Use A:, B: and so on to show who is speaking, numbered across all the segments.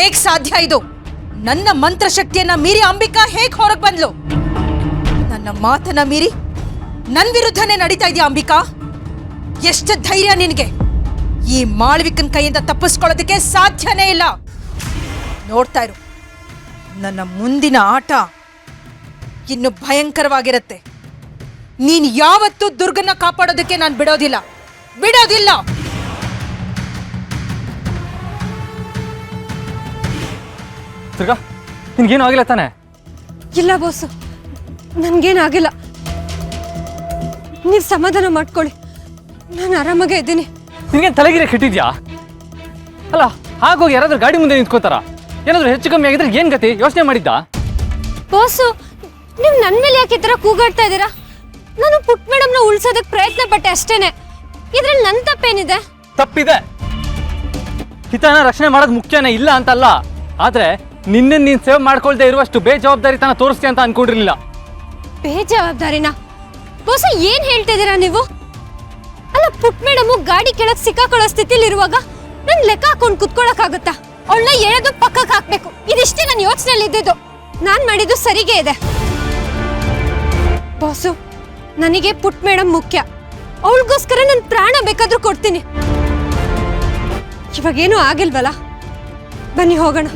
A: ಹೇಗ್ ಸಾಧ್ಯ ಇದು? ನನ್ನ ಮಂತ್ರಶಕ್ತಿಯನ್ನ ಮೀರಿ ಅಂಬಿಕಾ ಹೇಗ್ ಹೊರಗೆ ಬಂದ್ಲು? ನನ್ನ ಮಾತನ್ನ ಮೀರಿ ನನ್ ವಿರುದ್ಧನೇ ನಡೀತಾ ಇದೆಯಾ ಅಂಬಿಕಾ? ಎಷ್ಟು ಧೈರ್ಯ ನಿನಗೆ? ಈ ಮಾಳವಿಕನ್ ಕೈಯಿಂದ ತಪ್ಪಿಸ್ಕೊಳ್ಳೋದಕ್ಕೆ ಸಾಧ್ಯನೇ ಇಲ್ಲ. ನೋಡ್ತಾ ಇರು, ನನ್ನ ಮುಂದಿನ ಆಟ ಇನ್ನು ಭಯಂಕರವಾಗಿರುತ್ತೆ. ನೀನ್ ಯಾವತ್ತೂ ದುರ್ಗನ್ನ ಕಾಪಾಡೋದಕ್ಕೆ ನಾನು ಬಿಡೋದಿಲ್ಲ.
B: ದುರ್ಗಾ, ನಿನ್ಗೇನು ಆಗಿಲ್ಲ ತಾನೆ?
C: ಇಲ್ಲ ಬಾಸು, ನನ್ಗೇನಾಗಿಲ್ಲ. ನೀವು ಸಮಾಧಾನ ಮಾಡ್ಕೊಳ್ಳಿ, ನಾನು ಆರಾಮಾಗೇ ಇದ್ದೀನಿ.
B: ನಿನ್ಗೇನು ತಲೆಗಿರೆ ಕೆಟ್ಟಿದ್ಯಾ? ಅಲ್ಲ, ಹಾಗೋಗಿ ಯಾರಾದ್ರೂ ಗಾಡಿ ಮುಂದೆ ನಿಂತ್ಕೋತಾರ? ಏನಾದ್ರೂ ಹೆಚ್ಚು ಕಮ್ಮಿ ಆಗಿದ್ರೆ ಏನ್ ಗತಿ? ಯೋಚನೆ ಮಾಡಿದ್ದ?
C: ಬಾಸು, ನೀವು ನನ್ನ ಮೇಲೆ ಯಾಕೆ ಈ ಥರ ಕೂಗಾಡ್ತಾ ಇದ್ದೀರಾ? ನಾನು ಪುಟ್ ಮೇಡಮ್ನ ಉಳ್ಸೋದಕ್ಕೆ ಪ್ರಯತ್ನ ಪಟ್ಟೆ ಅಷ್ಟೇನೆ. ಇದ್ರಲ್ಲಿ ನನ್ನ ತಪ್ಪೇನಿದೆ?
B: ತಪ್ಪಿದೆ. ಹಿತನ ರಕ್ಷಣೆ ಮಾಡೋದು ಮುಖ್ಯನೇ, ಇಲ್ಲ ಅಂತಲ್ಲ. ಆದ್ರೆ ನಿನ್ನ ನೀನ್ ಸೇವ್ ಮಾಡ್ಕೊಳ್ದೆ ಇರುವಷ್ಟು ಬೇಜವಾಬ್ದಾರಿತನ ತೋರಿಸ್ತೀಯ ಅಂತ ಅನ್ಕೊಂಡಿರ್ಲಿಲ್ಲ.
C: ಬೇಜವಾಬ್ದಾರಿನಾ? ಬಾಸು, ಏನ್ ಹೇಳ್ತಿದ್ದೀರಾ ನೀವು? ಅಲ್ಲ, ಪುಟ್ ಮೇಡಮು ಗಾಡಿ ಕೆಳಗೆ ಸಿಕ್ಕಾಕೊಳ್ಳೋ ಸ್ಥಿತಿಲಿ ಇರುವಾಗ ನನ್ ಲೆಕ್ಕ ಹಾಕೊಂಡು ಕುತ್ಕೊಳಕ್ಕಾಗುತ್ತಾ? ಅವಳನ್ನ ಎಳೆದು ಪಕ್ಕಕ್ಕೆ ಹಾಕ್ಬೇಕು, ಇದಿಷ್ಟೇ ನನ್ನ ಯೋಚನೆಯಲ್ಲಿ ಇದ್ದಿದ್ದು. ನಾನ್ ಮಾಡಿದ್ದು ಸರಿಗೆ ಇದೆ ಬಾಸು. ನನಗೆ ಪುಟ್ ಮೇಡಮ್ ಮುಖ್ಯ. ಅವಳಿಗೋಸ್ಕರ ನನ್ನ ಪ್ರಾಣ ಬೇಕಾದ್ರೂ ಕೊಡ್ತೀನಿ. ಇವಾಗೇನು ಆಗಿಲ್ವಲ್ಲ, ಬನ್ನಿ ಹೋಗೋಣ.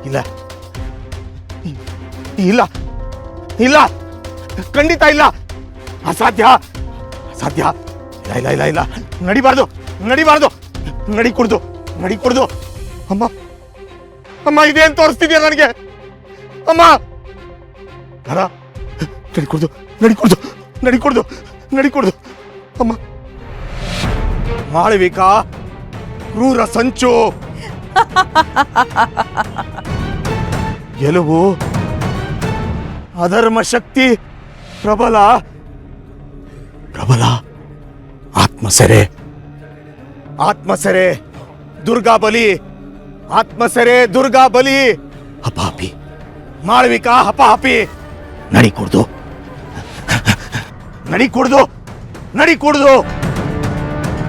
D: ಇಲ್ಲ ಇಲ್ಲ ಇಲ್ಲ, ಖಂಡಿತ ಇಲ್ಲ, ಅಸಾಧ್ಯ ಅಸಾಧ್ಯ. ಇಲ್ಲ ಇಲ್ಲ ಇಲ್ಲ ಇಲ್ಲ, ನಡಿಬಾರ್ದು ನಡಿಬಾರ್ದು, ನಡಿ ಕುಡ್ದು. ಅಮ್ಮ ಅಮ್ಮ, ಇದೇನ್ ತೋರಿಸ್ತಿದ್ಯಾ ನನಗೆ? ಅಮ್ಮ ನಡಿ ಕುಡ್ದು ಅಮ್ಮ. ಮಾಳವಿಕಾ, ಕ್ರೂರ ಸಂಚು, ಗೆಲುವು, ಅಧರ್ಮ ಶಕ್ತಿ ಪ್ರಬಲ, ಆತ್ಮಸೆರೆ ದುರ್ಗಾ ಬಲಿ, ಹಪಾಪಿ ಮಾಳವಿಕಾ, ಹಪಾಪಿ. ನಡಿ ಕುಡ್ದು.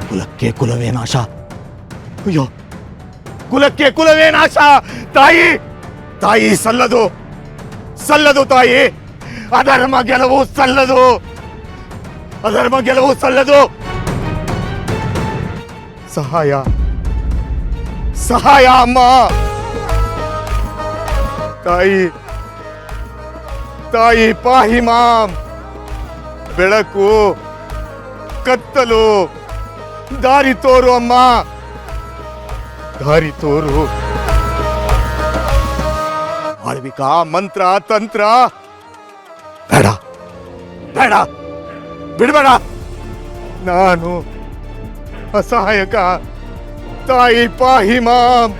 D: ಕುಲಕ್ಕೆ ಕುಲವೇ ನಾಶ. ಅಯ್ಯೋ, ಕುಲಕ್ಕೆ ಕುಲವೇ ನಾಶ. ತಾಯಿ ಸಲ್ಲದು ತಾಯಿ. ಅಧರ್ಮ ಗೆಲುವು ಸಲ್ಲದು. ಸಹಾಯ ಅಮ್ಮ. ತಾಯಿ ಪಾಹಿ ಮಾಂ. ಬೆಳಕು, ಕತ್ತಲು, ದಾರಿ ತೋರು ಅಮ್ಮ, ದಾರಿ ತೋರು. ಮಾಳವಿಕಾ, ಮಂತ್ರ ತಂತ್ರ ಬೇಡ, ಬಿಡಬೇಡ. ನಾನು ಅಸಹಾಯಕ. ತಾಯಿ ಪಾಹಿ ಮಾಂ.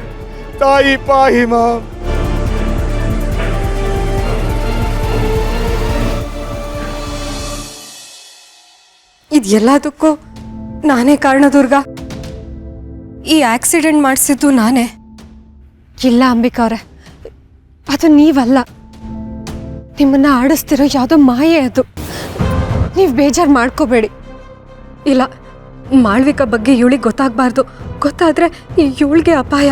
C: ಇದೆಲ್ಲದಕ್ಕೂ ನಾನೇ ಕಾರಣ ದುರ್ಗಾ. ಈ ಆಕ್ಸಿಡೆಂಟ್ ಮಾಡಿಸಿದ್ದು ನಾನೇ. ಇಲ್ಲ ಅಂಬಿಕಾ ಅವರೇ, ಅದು ನೀವಲ್ಲ. ನಿಮ್ಮನ್ನ ಆಡಿಸ್ತಿರೋ ಯಾವುದೋ ಮಾಯೆ ಅದು. ನೀವು ಬೇಜಾರು ಮಾಡ್ಕೋಬೇಡಿ. ಇಲ್ಲ, ಮಾಳ್ವಿಕಾ ಬಗ್ಗೆ ಇವಳಿಗೆ ಗೊತ್ತಾಗಬಾರ್ದು. ಗೊತ್ತಾದ್ರೆ ಇವಳಿಗೆ ಅಪಾಯ.